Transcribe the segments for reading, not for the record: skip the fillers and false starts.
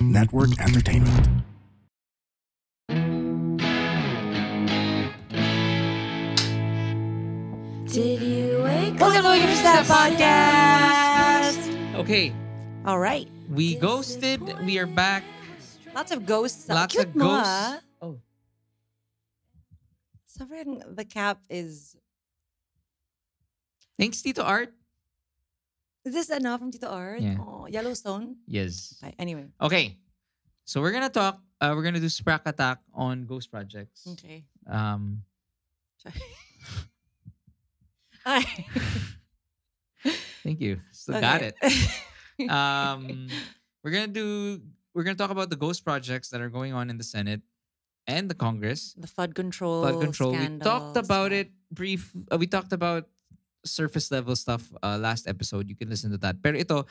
Network Entertainment. Did you wake Welcome to Looking for That Podcast. Okay, All right. we ghosted. We are back. Lots of ghosts. Lots Cute of mo, ghosts. ah. Oh, Sobrang the cap is... thanks Tito Art. Is this enough from Tito Art? Yeah. Oh, Yellowstone? Yes. Okay, anyway. Okay, so we're gonna talk. We're gonna do Sprack Attack on ghost projects. Okay. Um, Ay. thank you. Still Okay. got it. We're gonna talk about the ghost projects that are going on in the Senate and the Congress. The flood control. Flood control. We talked scandals, about yeah. it brief. We talked about surface level stuff last episode. You can listen to that. Pero ito,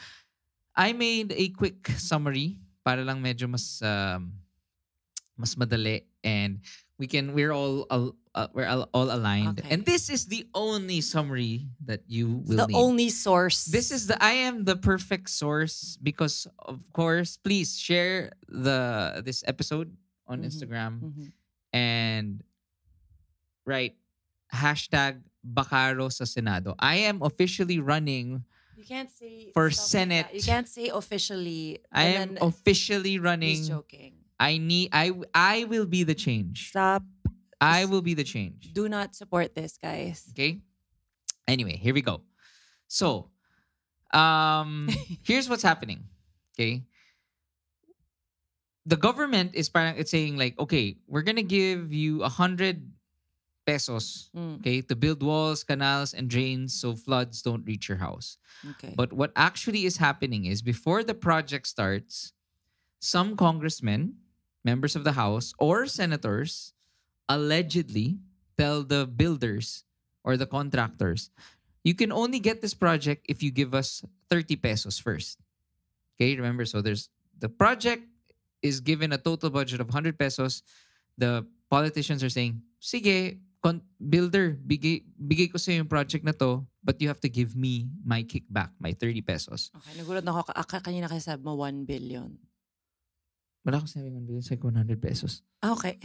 I made a quick summary para lang medyo mas madali, and we're all aligned. Okay. And this is the only summary that you will The need. only source. I am the perfect source because, of course, please share this episode on Mhm. Instagram Mhm. and write #Bacaro sa Senado. I am officially running. You can't say... For stuff like Senate. that. You can't say officially. I am and then officially running. He's joking. I will be the change. Stop. I will be the change. Do not support this, guys. Okay? Anyway, here we go. So, here's what's happening. Okay? The government is it's saying like, okay, we're gonna give you 100 pesos, Mm, okay, to build walls, canals, and drains so floods don't reach your house. okay. But what actually is happening is before the project starts, some congressmen, members of the House, or senators allegedly tell the builders or the contractors, you can only get this project if you give us 30 pesos first. Okay, remember, so there's the project is given a total budget of 100 pesos. The politicians are saying, sige, builder, bigay ko sa'yo yung project na to, but you have to give me my kickback, my 30 pesos. Okay, nagulat na ako. Kanina kasi sabi mo 1 billion. Wala akong sinabing 1 billion, sabi ko 100 pesos. Ah, okay.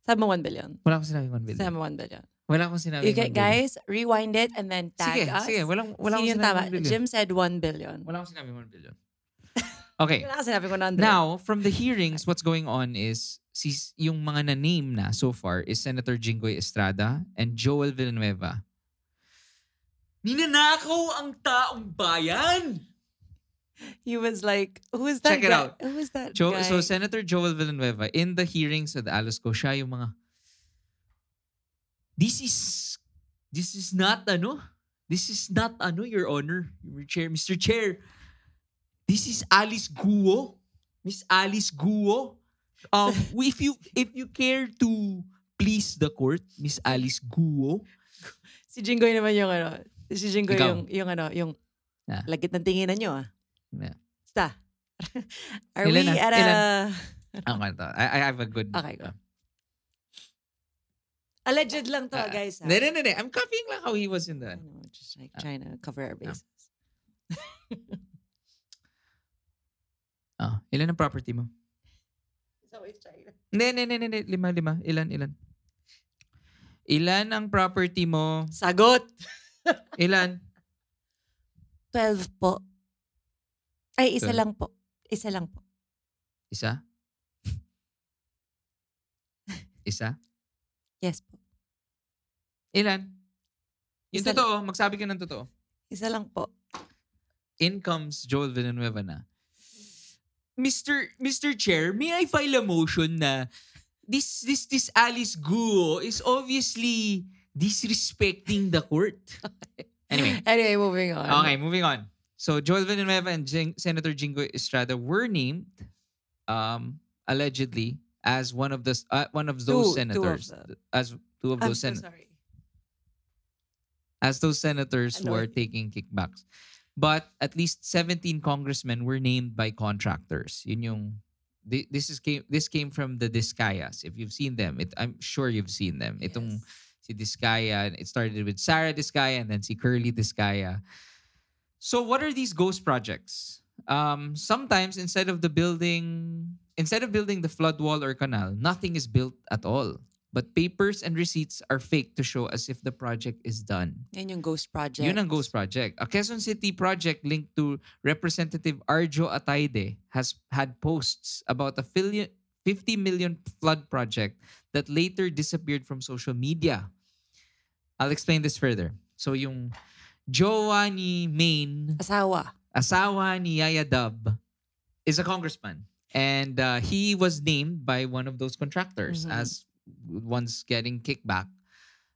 Sabi mo 1 billion. Wala akong sinabing 1 billion. Sabi mo 1 billion. Wala akong sinabing Okay, 1 billion. guys, rewind it and then tag Sige, us. sige. Wala Sino akong yung sinabing tama? 1 billion. Jim said 1 billion. Wala akong sinabing 1 billion. Okay. Wala ka sinabi ko 100. Now, from the hearings, what's going on is yung mga na-name na so far is Senator Jinggoy Estrada and Joel Villanueva. Ninanakaw ang taong bayan! He was like, who is that Check it guy? out. Who is that guy? So Senator Joel Villanueva, in the hearings of the Alasco, siya yung mga, this is not Your Honor, Mr. Chair. This is Alice Guo. Miss Alice Guo. If you care to please the court, Miss Alice Guo. Si Jinggoy naman yung ano. Si Jinggoy Ikaw. yung Ah. lagit ng tinginan nyo ah. Yeah. Basta. Are Ilan we na? at a... Okay, to. I have a good. Okay, go. Alleged lang to, guys. No. I'm copying lang how he was in the. I know, just like trying to cover our bases. Ilan ang property mo? It's always China. Hindi. Lima. Ilan? Ilan ang property mo? Sagot! Ilan? 12 po. Ay, isa 12. lang po. Isa lang po. Isa? Isa? Yes po. Ilan? Yung Isa- totoo, magsabi ka ng totoo. Isa lang po. In comes Joel Villanueva na, Mr. Chair, may I file a motion na this Alice Guo is obviously disrespecting the court. Anyway, moving on. Okay, moving on. So Joel Villanueva and Senator Jingo Estrada were named allegedly as one of those senators, as two of I'm those so senators. sorry. As those senators who Ano? are taking kickbacks. But at least 17 congressmen were named by contractors. Yun yung this came from the Discayas. If you've seen them, I'm sure you've seen them. Itong si Discaya, it started with Sarah Discaya and then si Curly Discaya. So what are these ghost projects? sometimes instead of building the flood wall or canal, nothing is built at all. But papers and receipts are fake to show as if the project is done. Yan yung ghost project. Yun ang ghost project. A Quezon City project linked to Representative Arjo Ataide has had posts about a 50 million flood project that later disappeared from social media. I'll explain this further. So yung jowa ni Maine, asawa ni Yaya Dub, is a congressman. And he was named by one of those contractors as one's getting kickback.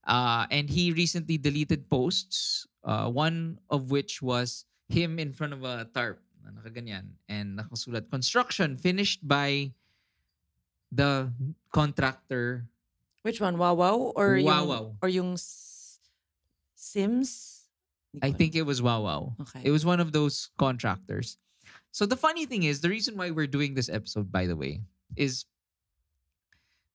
And he recently deleted posts, one of which was him in front of a tarp na nakaganyan and nakasulat, construction finished by the contractor. Which one? Wow or Wow. yung Sims? I think it was Wow. Okay. It was one of those contractors. So the funny thing is, the reason why we're doing this episode, by the way, is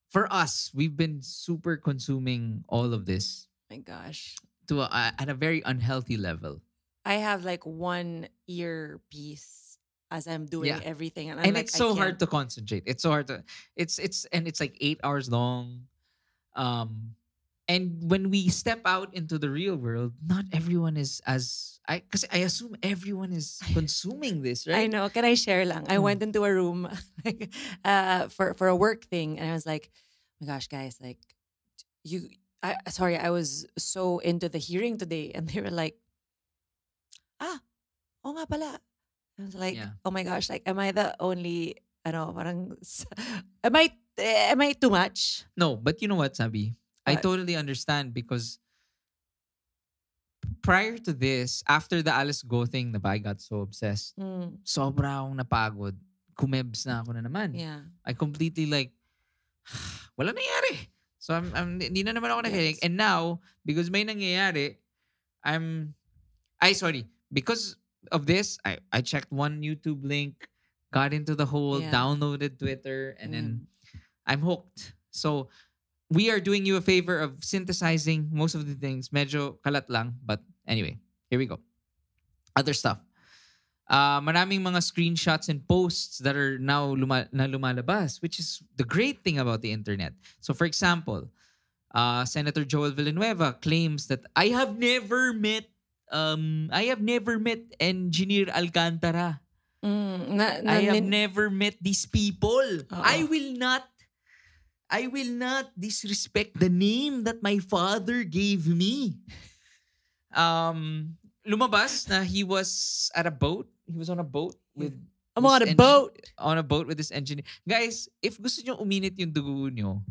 for us, we've been super consuming all of this My gosh. to at a very unhealthy level. I have like one earpiece as I'm doing Yeah. everything. And, And like, it's so I hard can't. to concentrate. It's so hard to it's like 8 hours long. And when we step out into the real world, not everyone is because I assume everyone is consuming this, right? I know. Can I share lang? I Mm. went into a room like, for a work thing, and I was like, "Oh my gosh, guys! Like, I was so into the hearing today," and they were like, oh nga pala." I was like, Yeah. "Oh my gosh! Like, am I the only? Parang, am I too much?" No, but you know what, Sabi? I What? totally understand because prior to this, after the Alice Go thing, I got so obsessed. Mm, Sobra akong napagod. Kumebs na ako na naman. yeah. I completely like, wala nangyari. So hindi na naman ako nakinig. Yes. And now, because may nangyayari, because of this, I checked one YouTube link, got into the whole, Yeah. downloaded Twitter, and then Mm. I'm hooked. So, we are doing you a favor of synthesizing most of the things. Medyo kalat lang. But anyway, here we go. Other stuff. Maraming mga screenshots and posts that are now lumalabas, which is the great thing about the internet. So for example, Senator Joel Villanueva claims that I have never met Engineer Alcantara. I have never met these people. Oo. I will not disrespect the name that my father gave me. Lumabas na he was at a boat. He was on a boat with I'm on a boat. on a boat with this engineer. Guys, if gusto nyo uminit yung dugo nyo,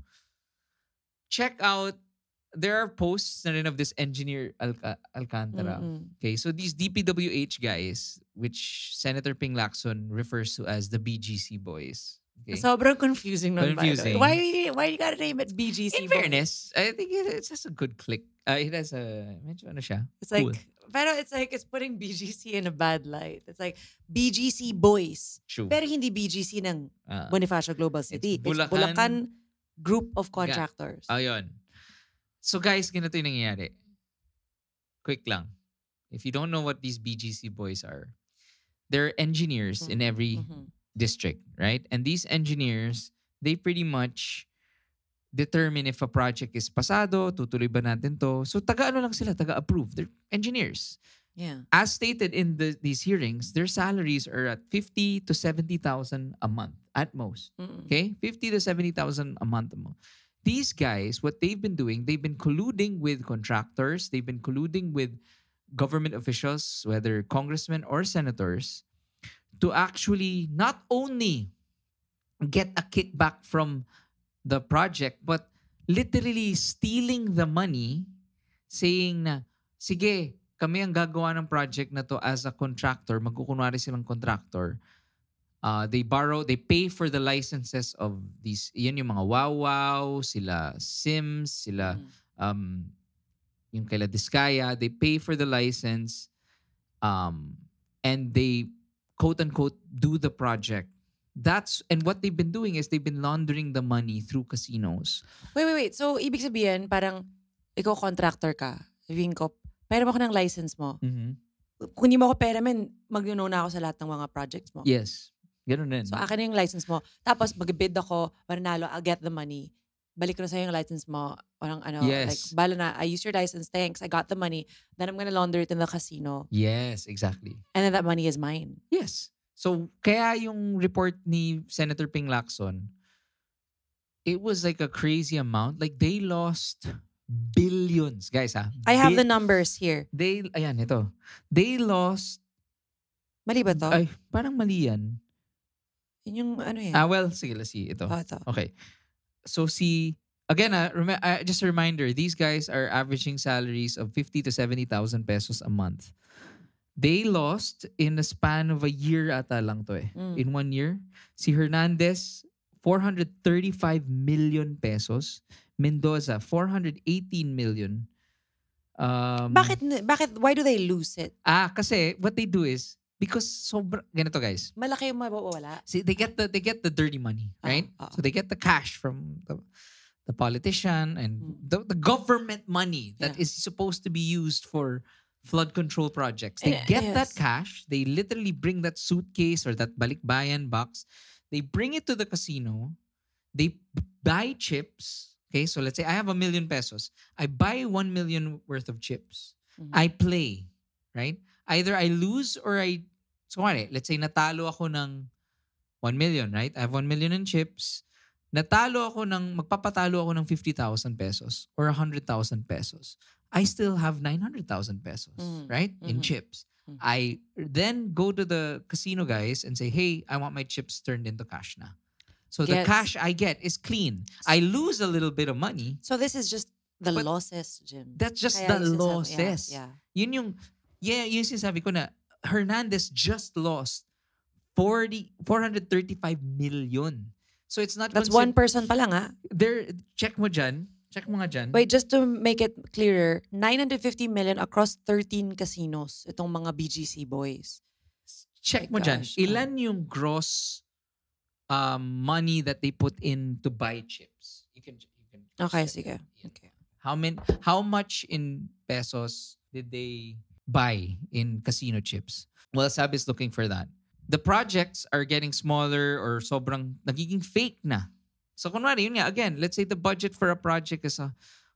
check out, there are posts na rin of this engineer Alcantara. Mm-mm. Okay, so these DPWH guys, which Senator Ping Lacson refers to as the BGC boys. Okay? Sobrang confusing nun, by the way. Confusing. Why you gotta name it BGC? In fairness, I think it has a good click. It has a, medyo ano siya, It's like, cool. pero it's like, it's putting BGC in a bad light. It's like, BGC Boys. True. Pero hindi BGC ng Ah. Bonifacio Global City. It's Bulacan Group of Contractors. Ayun. So guys, ganito yung nangyayari. Quick lang. If you don't know what these BGC boys are, they're engineers in every Mhm. district, right? And these engineers, they pretty much determine if a project is pasado, tutuloy ba natin to. So taga-ano lang sila, taga-approve. They're engineers. Yeah. As stated in these hearings, their salaries are at 50 to 70,000 a month at most. Mm-mm. Okay? 50 to 70,000 a month. These guys, what they've been doing, they've been colluding with contractors, they've been colluding with government officials, whether congressmen or senators, to actually not only get a kickback from the project, but literally stealing the money, saying na, sige, kami ang gagawa ng project na to as a contractor, magkukunwari silang contractor. They pay for the licenses of these, yan yung mga wow, sila Sims, sila yung kaila Diskaya, they pay for the license and they quote-unquote do the project. And what they've been doing is they've been laundering the money through casinos. Wait. So, ibig sabihin, parang ikaw contractor ka. Sabihin ko, pera mo ko ng license mo. Mm-hmm. kung hindi mo ako pera, mag-no na ako sa lahat ng mga projects mo. Yes. Ganun din. So, akin na yung license mo. Tapos, mag-bid ako, mananalo, I'll get the money. Balik ko na sa'yo yung license mo. Parang Yes. like, bala na, I used your license, thanks, I got the money. Then I'm gonna launder it in the casino. Yes, exactly. And then that money is mine. Yes. So, kaya yung report ni Senator Ping Lacson, it was like a crazy amount. Like, they lost billions. Guys, I have the numbers here. Ayan, ito. They lost, Mali ba to? ay, parang mali yan. Yun yung ano yan. Well, sige, let's see. Ito. Ito. Okay. So, again, just a reminder, these guys are averaging salaries of 50 to 70,000 pesos a month. They lost in the span of a year ata lang to eh. In 1 year. Si Hernandez, 435 million pesos. Mendoza, 418 million. Why do they lose it? Kasi what they do is, because ganito guys. Malaki yung mawawala. See, they get the dirty money, right? So they get the cash from the politician and the government money that is supposed to be used for flood control projects. They get that cash. They literally bring that suitcase or that balikbayan box. They bring it to the casino. They buy chips. Okay, so let's say I have 1 million pesos. I buy 1 million worth of chips. I play, right? Either I lose or so let's say natalo ako ng 1 million, right? I have 1 million in chips. Magpapatalo ako ng 50,000 pesos or 100,000 pesos. I still have 900,000 pesos, right? In chips. I then go to the casino guys and say, hey, I want my chips turned into cash na. So the cash I get is clean. I lose a little bit of money. So this is just the losses, Jim. That's just the losses. Yun yung sinasabi ko na Hernandez just lost 435 million. So it's not That's one person pa lang check mo nga dyan. Wait, just to make it clearer, 950 million across 13 casinos itong mga BGC boys. Check mo dyan. Ilan yung gross money that they put in to buy chips? You can Okay, sige. Okay. How much in pesos did they buy in casino chips? Well, Sab is looking for that. The projects are getting smaller or sobrang nagiging fake na. So kunwari, yun nga, again, let's say the budget for a project is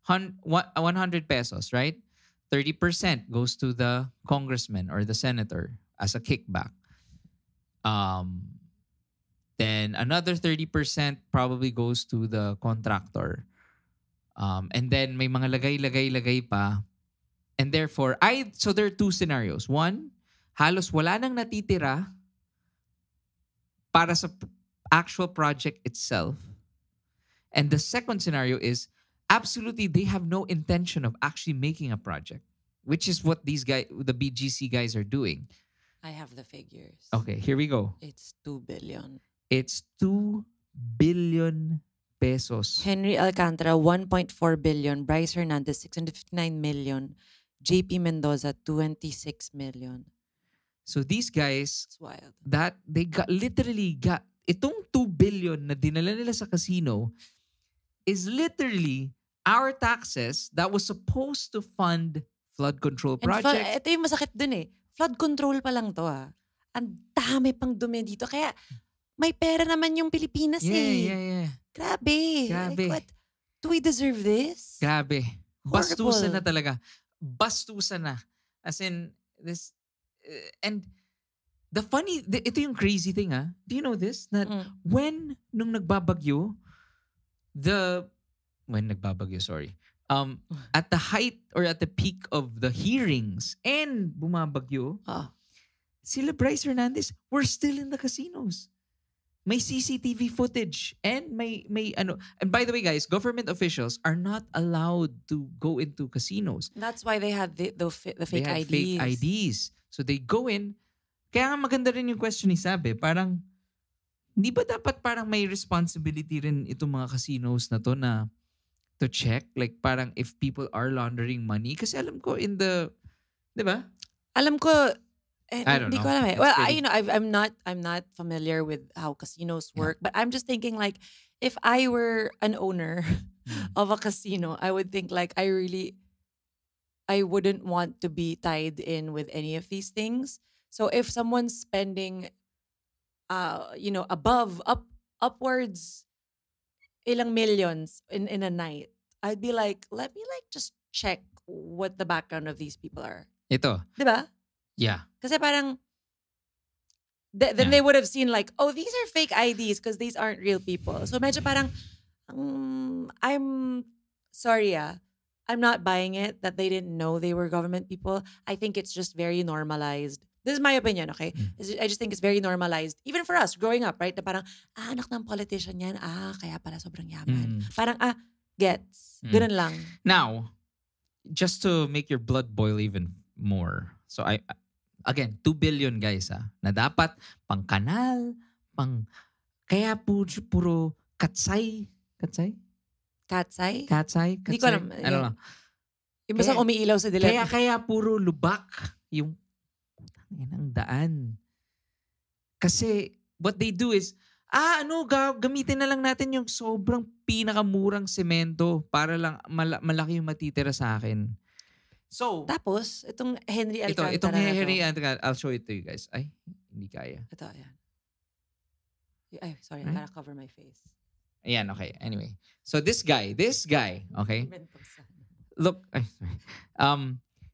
100 pesos, right? 30% goes to the congressman or the senator as a kickback. Then another 30% probably goes to the contractor. And then may mga lagay pa. And therefore, so there are two scenarios. One, halos wala nang natitira para sa actual project itself. And the second scenario is absolutely they have no intention of actually making a project, which is what these guys, the BGC guys, are doing. I have the figures. Okay, here we go. It's 2 billion. It's 2 billion pesos. Henry Alcantara, 1.4 billion. Bryce Hernandez, 659 million. JP Mendoza, 26 million. So these guys, it's wild. That they literally got itong 2 billion na dinala nila sa casino is literally our taxes that was supposed to fund flood control projects. Ito yung masakit dun eh. Flood control pa lang to Ang dami pang dumi dito. Kaya may pera naman yung Pilipinas Yeah. Grabe. Like what? Do we deserve this? Grabe. Horrible. Bastusan na talaga. Bastusan na. As in, this, and ito yung crazy thing Do you know this? That nung nagbabagyo, at the height or at the peak of the hearings and bumabagyo, sila Bryce Hernandez were still in the casinos. May CCTV footage and and by the way guys, government officials are not allowed to go into casinos. That's why they had the fake IDs. Fake IDs. So they go in. Kaya nga maganda rin yung question ni Sabe, parang di ba dapat parang may responsibility rin itong mga casinos na to na to check like parang if people are laundering money kasi alam ko di ba? Alam ko I don't know. Ko alam well, I'm not familiar with how casinos work, but I'm just thinking like if I were an owner of a casino, I would think like I I wouldn't want to be tied in with any of these things. So if someone's spending upwards ilang millions in a night, I'd be like, let me like just check what the background of these people are. Ito. 'Di ba? Yeah. Kasi parang then Yeah. they would have seen like, oh, these are fake IDs because these aren't real people. So medyo parang I'm sorry, I'm not buying it that they didn't know they were government people. I think it's just very normalized. This is my opinion, okay? I just think it's very normalized. Even for us, growing up, right? Na parang, anak ng politician yan. Kaya pala sobrang yaman. Parang, gets. Ganun lang. Now, just to make your blood boil even more. So again, 2 billion guys na dapat pang kanal, kaya puro katsay. Katsay? Hindi ko alam. I don't know. Yung basang umiilaw sa dilim. Kaya puro lubak yung ang daan. Kasi what they do is, gamitin na lang natin yung sobrang pinakamurang semento para lang malaki yung matitira sa akin. So, tapos, itong Henry Alcantara itong Henry Alcantara, I'll show it to you guys. Ay, hindi kaya. Ito, ayan. Ay, sorry, Right? I gotta cover my face. Ayan, okay. Anyway. So this guy, okay? Look,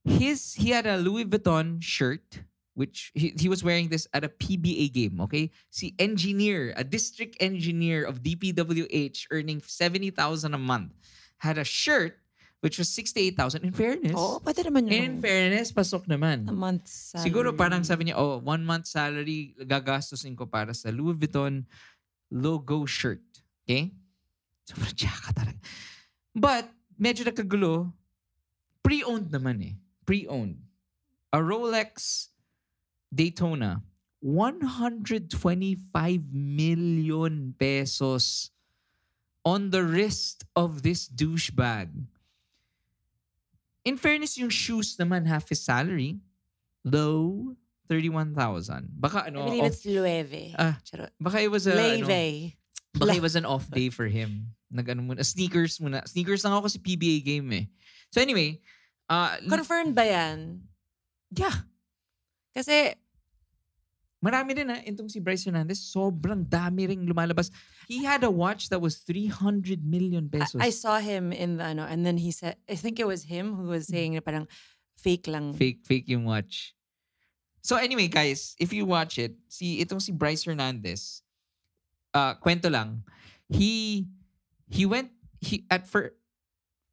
he had a Louis Vuitton shirt, which he was wearing this at a PBA game, okay? A district engineer of DPWH earning 70,000 a month, had a shirt which was 68,000. In fairness. Pwede naman yun. In fairness, pasok naman. A month's salary. Siguro parang sabi niya, 1 month salary gagastusin ko para sa Louis Vuitton logo shirt. Okay? Sobrang tsaka talaga. But, medyo nagkagulo. Pre-owned naman eh. Pre-owned. A Rolex Daytona, 125 million pesos on the wrist of this douchebag. In fairness, yung shoes naman half his salary. Low, 31,000. Baka I believe it's Loewe. Charot. Baka it was a... Loewe. Baka it was an off day for him. Sneakers muna. Sneakers lang ako kasi PBA game eh. So anyway. Confirmed ba yan? Yeah. Kasi marami din itong si Bryce Hernandez, sobrang dami ring lumalabas. He had a watch that was 300 million pesos. I saw him in the and then he said, I think it was him who was saying na parang fake lang. Fake yung watch. So anyway guys, if you watch it, itong si Bryce Hernandez, kwento lang,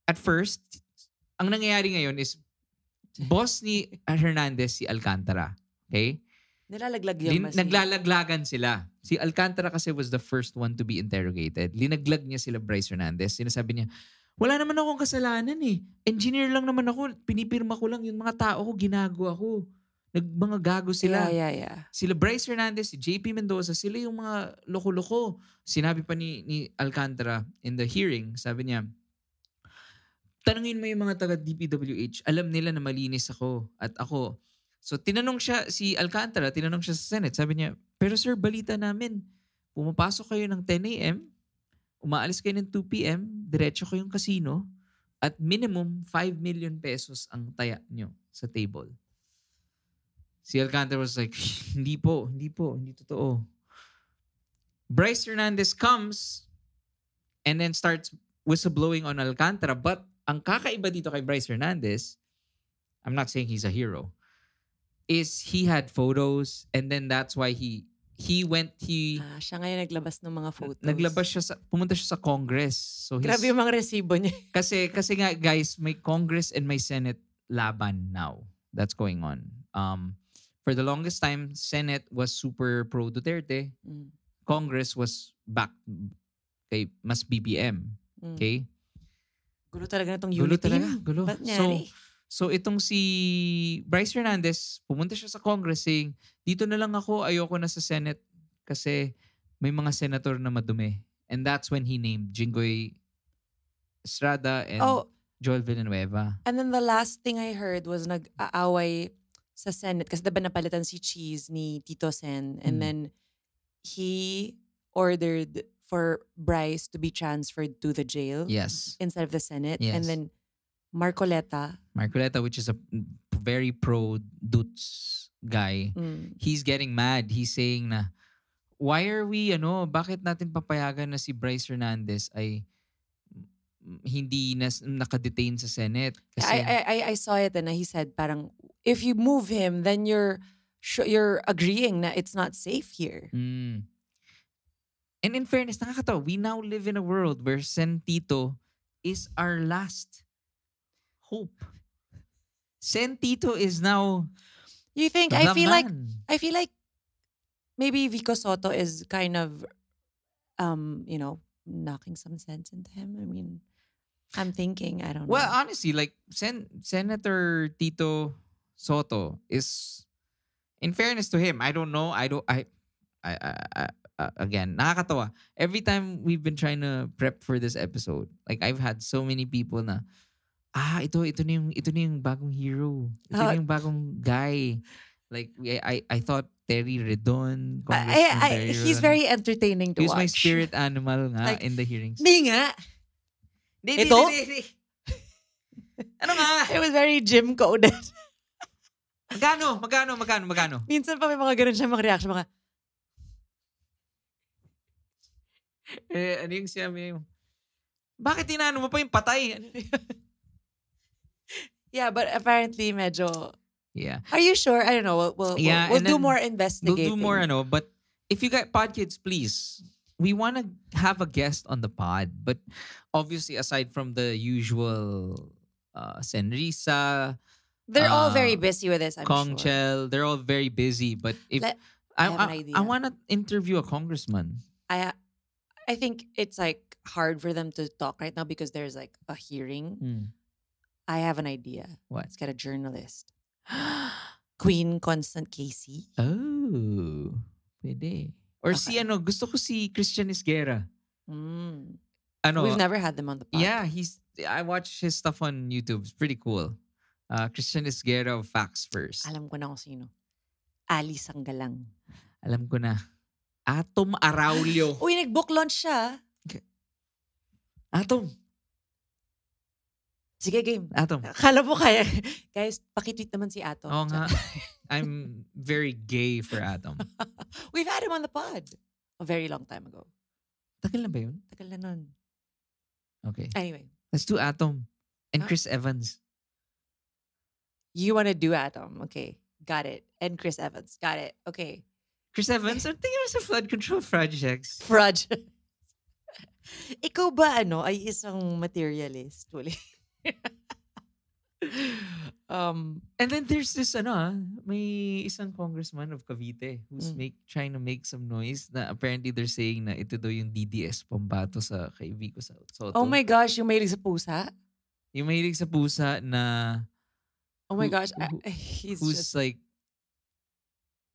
at first, ang nangyayari ngayon is boss ni Hernandez si Alcantara. Okay? Nilalaglag yung Naglalaglagan sila. Si Alcantara kasi was the first one to be interrogated. Linaglag niya sila Bryce Hernandez. Sinasabi niya, wala naman akong kasalanan eh. Engineer lang naman ako. Pinipirma ko lang yung mga tao ko. Ginago ako. Mga gago sila. Yeah. Sila Bryce Hernandez, si JP Mendoza, sila yung mga loko-loko. Sinabi pa ni Alcantara in the hearing, sabi niya, tanungin mo yung mga taga DPWH, alam nila na malinis ako at ako. So si Alcantara, tinanong siya sa Senate. Sabi niya, pero sir, balita namin, pumapasok kayo ng 10 a.m., umaalis kayo ng 2 p.m., diretso kayong casino, at minimum 5 million pesos ang taya nyo sa table. Si Alcantara was like, hindi totoo. Bryce Hernandez comes and then starts whistleblowing on Alcantara. But ang kakaiba dito kay Bryce Hernandez, I'm not saying he's a hero, is he had photos and then that's why he siya ngayon naglabas ng mga photos. Pumunta siya sa Congress. So grabe yung mga resibo niya. Kasi nga guys, may Congress and may Senate laban now. That's going on. For the longest time, Senate was super pro Duterte. Congress was back kay mas BBM. Okay? Gulo talaga na itong unity. Gulo. Ba't nangyari? So itong si Bryce Hernandez, pumunta siya sa Congress saying, dito na lang ako, ayoko na sa Senate kasi may mga senator na madumi. And that's when he named Jinggoy Estrada and Joel Villanueva. And then the last thing I heard was nag-aaway sa Senate kasi diba napalitan si Cheese ni Tito Sen and then he ordered for Bryce to be transferred to the jail Yes. instead of the Senate. Yes. And then Marcoleta. Marcoleta, which is a very pro Dutz guy, he's getting mad. He's saying na, why are we, bakit natin papayagan na si Bryce Hernandez ay hindi nakadetain sa Senate? Kasi, I saw it and he said parang, if you move him, then you're agreeing na it's not safe here. And in fairness, nakakatawa, we now live in a world where Sen Tito is our last hope. Sen Tito is now You think? the I feel man. like maybe Vico Soto is kind of knocking some sense into him. I mean, I'm thinking, I don't know. Well, honestly, like Senator Tito Soto is, in fairness to him, I don't know. Again, nakakatawa. Every time we've been trying to prep for this episode, like I've had so many people na, ito na yung bagong hero. Ito na yung bagong guy. Like I thought Terry Redon, Congressman Terry he's Redon. very entertaining to He was watch. my spirit animal nga Like, in the hearings. Di nga. Ito? Di. Ano nga? It was very gym coded. Magkano? Minsan pa may mga ganun siya mga reaction, mga Ano yung sinabi mo? Bakit tinano mo pa yung patay? yeah, but apparently medyo. Yeah. Are you sure? I don't know. We'll and do then more We'll investigating. do more, but if you got pod kids, please. We want to have a guest on the pod, but obviously aside from the usual Senrisa, They're all very busy with this, I'm Kong sure. Chel, they're all very busy. But if I have an idea. I want to interview a congressman. I think it's like hard for them to talk right now because there's like a hearing. I have an idea. What? Let's get a journalist. Queen Constant Casey. Oh, pwede. Or gusto ko si Christian Esguerra. We've never had them on the pod. Yeah, I watch his stuff on YouTube. It's pretty cool. Christian Esguerra of Facts First. Alam ko na kung sino. Ali Sanggalang. Alam ko na. Atom Araulio. Uy, nag-book launch siya. Atom. Sige, game. Atom. Kala mo kaya. Guys, pakitweet naman si Atom. Oo nga. I'm very gay for Atom. We've had him on the pod. A very long time ago. Tagal na ba yun? Tagal na nun. Okay. Anyway. Let's do Atom. And Chris Evans. You want to do Atom. Okay. Got it. And Chris Evans. Got it. Okay. Chris Evans, I'm thinking of sa flood control projects. Project. Ikaw ba ay isang materialist? Uli. And then there's this may isang congressman of Cavite who's trying to make some noise na apparently they're saying na ito daw yung DDS pambato sa kay Vico Soto. Oh my gosh, yung mahilig sa pusa? Yung mahilig sa pusa na oh my gosh, he's who's just like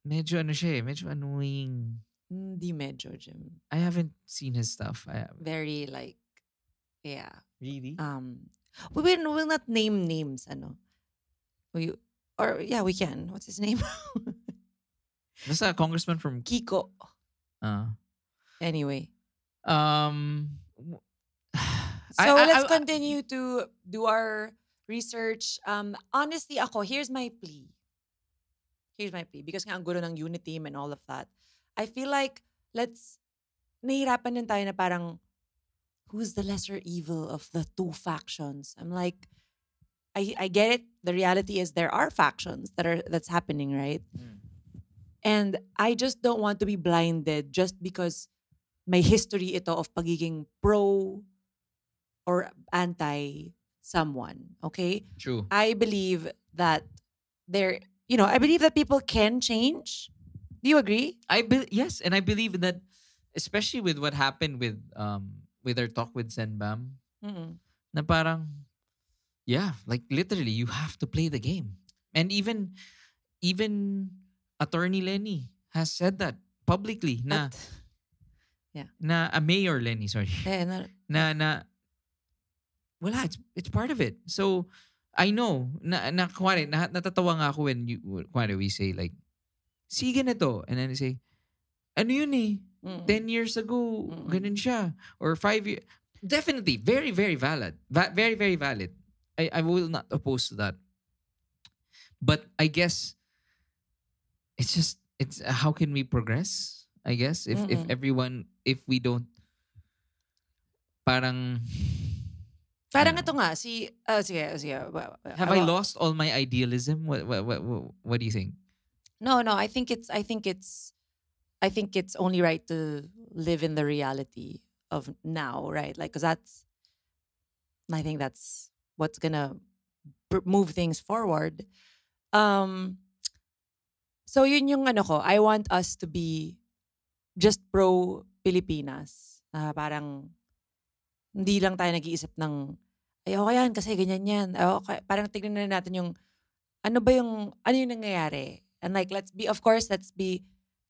medyo medyo annoying. Hindi medyo, Jim. I haven't seen his stuff. Very like, yeah. Really? We will not name names, we can. What's his name? Basta a congressman from Kiko. Anyway. So let's continue to do our research. Honestly, here's my plea. Because nga ang gulo ng unity team and all of that. I feel like nahihirapan din tayo na parang, who's the lesser evil of the two factions? I'm like, I get it. The reality is there are factions that's happening, right? And I just don't want to be blinded just because may history ito of pagiging pro or anti someone, okay? True. I believe that I believe that people can change. Do you agree? Yes, and I believe that, especially with what happened with our talk with Senbam, na parang, yeah, like literally, you have to play the game. And even Attorney Lenny has said that publicly na Mayor Lenny, sorry. na wala, it's part of it. So I know natatawa nga ako when we say like, sige na to, and then they say, ano yun 10 years ago, ganun siya. Or 5 years. Definitely, very, very valid. Very, very valid. I will not oppose to that. But I guess it's how can we progress? I guess if everyone, if we don't parang Parang ano, ito nga, sige. have I lost all my idealism? What do you think? No, I think it's only right to live in the reality of now, right? Like, cause I think that's what's gonna move things forward. So yun yung ano ko, I want us to be just pro Pilipinas. Parang hindi lang tayo nag-iisip ng ay okay yan kasi ganyan yan. Ay, okay. Parang tignan na natin yung ano yung nangyayari. And like let's be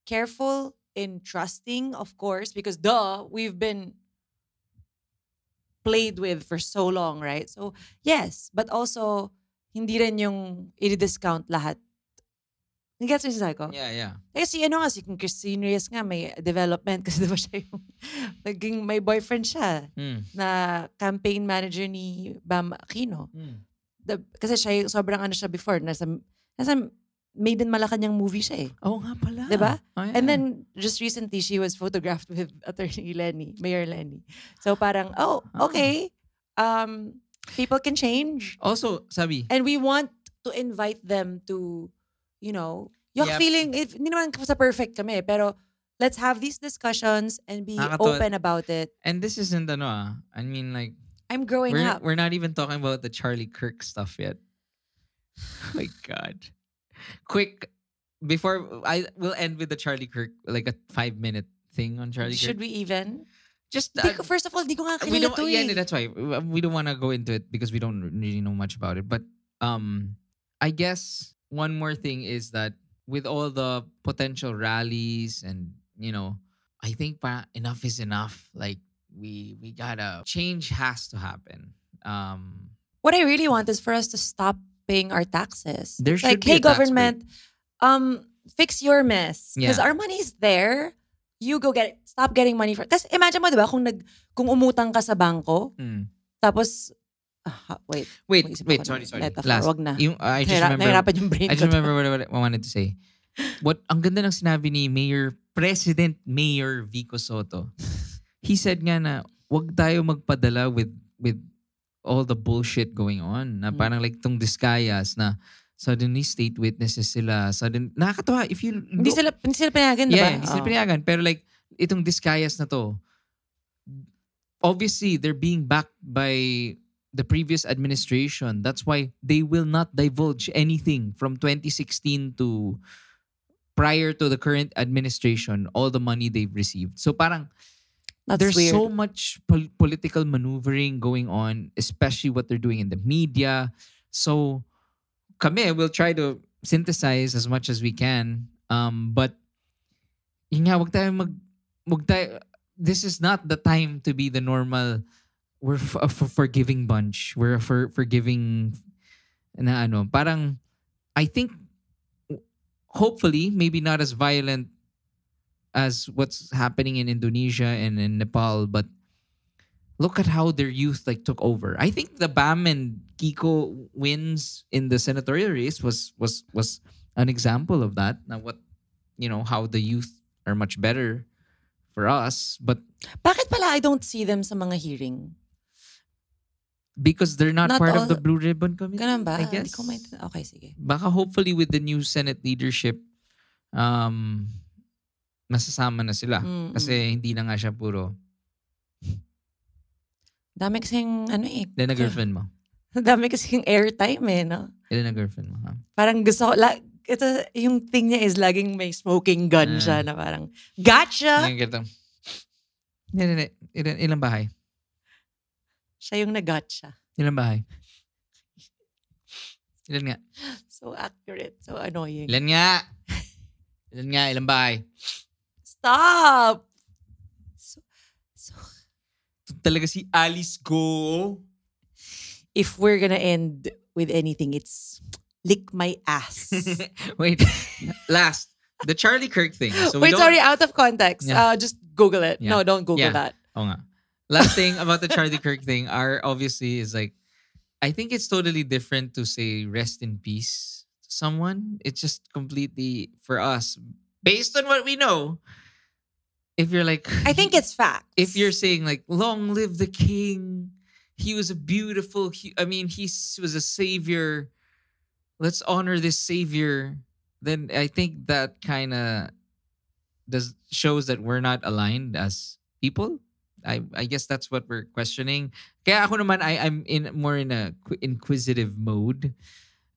careful in trusting, of course, because we've been played with for so long, right? So yes, but also hindi rin yung i-discount lahat. Nag-gets mo sabi ko? Yeah. Kasi si Christine Reyes nga may development kasi diba siya yung naging may boyfriend siya na campaign manager ni Bam Aquino. Kasi siya sobrang ano siya before, nasa Made in Malacanang movie siya eh. Oo nga pala. Diba? Oh, yeah. And then just recently she was photographed with Attorney Lenny, Mayor Lenny. So parang okay. People can change. Also, sabi, And we want to invite them to, yung Yep. feeling, hindi naman sa perfect kami, pero let's have these discussions and be Nakakatawa. open about it. and this isn't I mean like I'm growing up. we're not even talking about the Charlie Kirk stuff yet. Oh my God. Quick, before I will end with the Charlie Kirk, like a 5-minute thing on Charlie Should Kirk. we even? Just First of all, di ko nga we kilala don't. to Yeah, eh. that's why we don't want to go into it because we don't really know much about it. But I guess one more thing is that with all the potential rallies and I think enough is enough. Like we gotta change has to happen. What I really want is for us to stop paying our taxes. There It's should like, be a hey tax government, fix your mess. Because Yeah. our money's there. You go get it. Stop getting money for. Kasi imagine mo, di ba, kung umutang ka sa bangko, tapos, wait. Mag-isip Wait. ako ng Sorry. metaphor. Last. Wag na. I just remember. Nahirapan yung brain I ko. just remember what I wanted to say. Ang ganda ng sinabi ni President Mayor Vico Soto. He said nga na wag tayo magpadala with all the bullshit going on. Na parang like tong Discayas na suddenly state witnesses sila. Nakakatawa if you Hindi sila pinayagan, di ba? Yeah, hindi sila pinayagan. Pero like itong Discayas na to, obviously they're being backed by the previous administration. That's why they will not divulge anything from 2016 to prior to the current administration, all the money they've received. So parang That's there's weird. so much political maneuvering going on, especially what they're doing in the media. So kami will try to synthesize as much as we can. But yun nga, wag tayo, this is not the time to be the normal, we're a forgiving bunch. We're a forgiving na ano. Parang, I think, hopefully, maybe not as violent as what's happening in Indonesia and in Nepal, but look at how their youth like took over. I think the Bam and Kiko wins in the senatorial race was an example of that. Now what, how the youth are much better for us, but Bakit pala I don't see them sa mga hearing? because they're not part all- of the Blue Ribbon Committee. Ganun ba? I guess. Hindi ko maintindihan. Okay, sige. Baka hopefully with the new Senate leadership, nasasama na sila. Mm, Kasi hindi na nga siya puro. Dami kasing, Ilan na girlfriend mo? dami kasing airtime no? Ilan na girlfriend mo? Ha? Parang gusto ko, ito, yung thing niya is laging may smoking gun siya na parang, gotcha! Ngayon kita. Hindi. Ilang bahay? Siya yung nag-gotcha. Ilang bahay? Ilan nga? So accurate. So annoying. Ilan nga? Ilang bahay? Stop! So, Ito talaga si Alice Go. if we're gonna end with anything, it's lick my ass. Wait. Last. The Charlie Kirk thing. So we Wait, don't- sorry, out of context. Yeah. Just Google it. Yeah. No, don't Google Yeah. that. Oo nga. Last thing about the Charlie Kirk thing obviously is like I think it's totally different to say rest in peace to someone. It's just completely for us, based on what we know. If you're like, I think it's facts. if you're saying like, long live the king, he was a beautiful. He was a savior. Let's honor this savior. Then I think that kind of shows that we're not aligned as people. I guess that's what we're questioning. Kaya ako naman, I'm more in a inquisitive mode.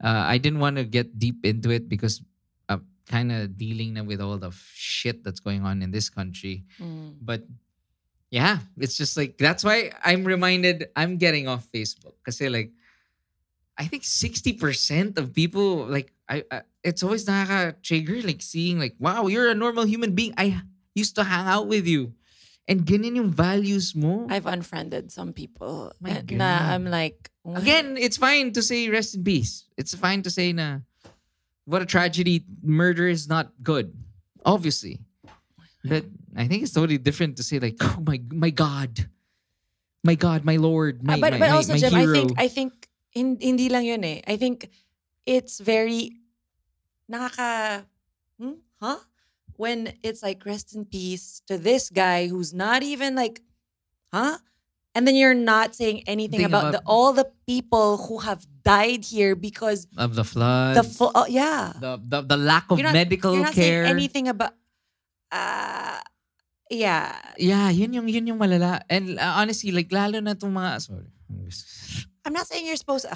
I didn't want to get deep into it because I'm kind of dealing now with all the shit that's going on in this country. But yeah, it's just like, that's why I'm reminded I'm getting off Facebook. Kasi like, I think 60% of people, like, it's always nakaka-trigger, like seeing like, wow, you're a normal human being. I used to hang out with you. And ganyan yung values mo. I've unfriended some people. My God. I'm like, what? Again, it's fine to say rest in peace. It's fine to say na, what a tragedy. Murder is not good. Obviously. But I think it's totally different to say like, oh my God. My God, my Lord, my also, my Jem, hero. I think hindi lang yun eh. I think it's very huh? When it's like rest in peace to this guy who's not even like, huh? And then you're not saying anything about all the people who have died here because of the flood. The lack of medical you're not care. saying anything about yeah. Yeah, yun yung malala. And honestly, like lalo na itong mga sorry. I'm not saying you're supposed to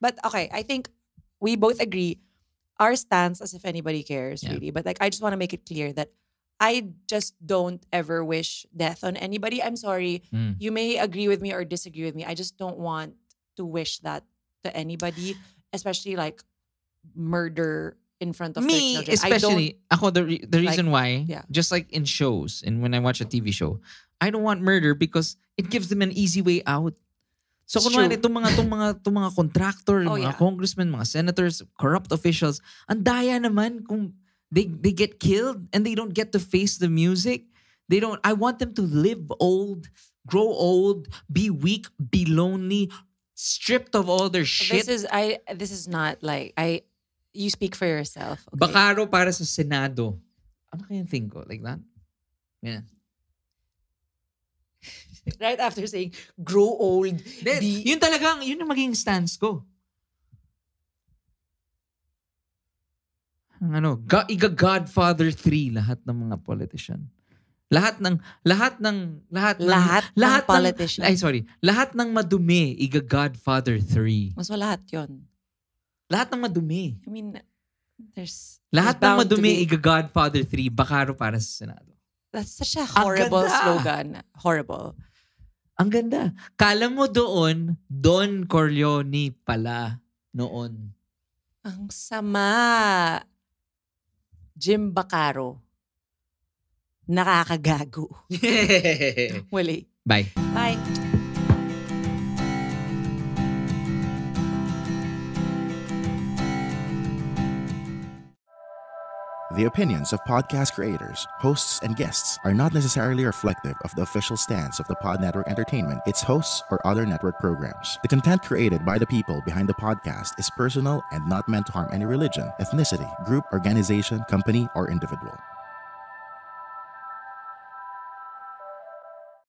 but okay, I think we both agree our stance, as if anybody cares, really. But like, I just want to make it clear that I just don't ever wish death on anybody. I'm sorry. You may agree with me or disagree with me. I just don't want to wish that to anybody, especially like murder in front of me, their children. especially. The reason why, just like in shows and when I watch a TV show, I don't want murder because it gives them an easy way out. So kunwari itong mga contractor, mga congressmen, mga senators, corrupt officials, ang daya naman kung they get killed and they don't get to face the music. I want them to live old, grow old, be weak, be lonely, stripped of all their shit. This is not like you speak for yourself. Okay? Bacaro para sa Senado. Ano kayang thing ko? Like that? Yeah. Right after saying, grow old. Yun yung maging stance ko. Godfather 3 lahat ng mga politician. Lahat ng politician. Lahat ng madumi, Godfather 3. Mas lahat yun. Lahat ng madumi. I mean, lahat ng madumi, Godfather 3, Bacaro para sa Senado. That's such a horrible slogan. Horrible. Ang ganda. Kala mo doon, Don Corleone pala noon. Ang sama. Jim Bacaro. Nakakagago. Wali. Bye. Bye. The opinions of podcast creators, hosts, and guests are not necessarily reflective of the official stance of the Pod Network Entertainment, its hosts, or other network programs. The content created by the people behind the podcast is personal and not meant to harm any religion, ethnicity, group, organization, company, or individual.